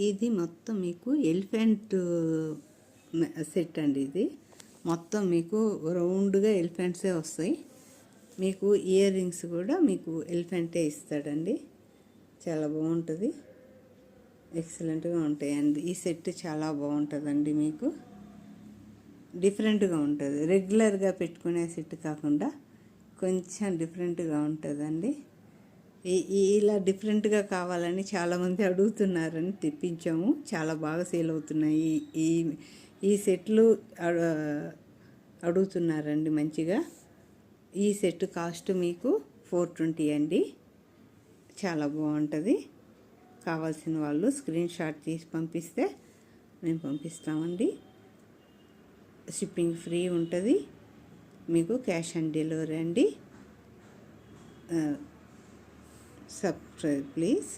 ఇది మొత్తం మీకు ఎలిఫెంట్ సెట్ అండి. ఇది మొత్తం మీకు రౌండ్గా ఎలిఫెంట్సే వస్తాయి. మీకు ఇయర్ రింగ్స్ కూడా మీకు ఎలిఫెంటే ఇస్తాడండి. చాలా బాగుంటుంది, ఎక్సలెంట్గా ఉంటాయండి. ఈ సెట్ చాలా బాగుంటుందండి. మీకు డిఫరెంట్గా ఉంటుంది, రెగ్యులర్గా పెట్టుకునే సెట్ కాకుండా కొంచెం డిఫరెంట్గా ఉంటుందండి. ఇలా డిఫరెంట్గా కావాలని చాలామంది అడుగుతున్నారని తెప్పించాము. చాలా బాగా సేల్ అవుతున్నాయి. ఈ ఈ సెట్లు అడుగుతున్నారండి మంచిగా. ఈ సెట్ కాస్ట్ మీకు 420 అండి. చాలా బాగుంటుంది. కావాల్సిన వాళ్ళు స్క్రీన్ షాట్ తీసి పంపిస్తే మేము పంపిస్తామండి. షిప్పింగ్ ఫ్రీ ఉంటుంది. మీకు క్యాష్ ఆన్ డెలివరీ అండి. Subscribe please.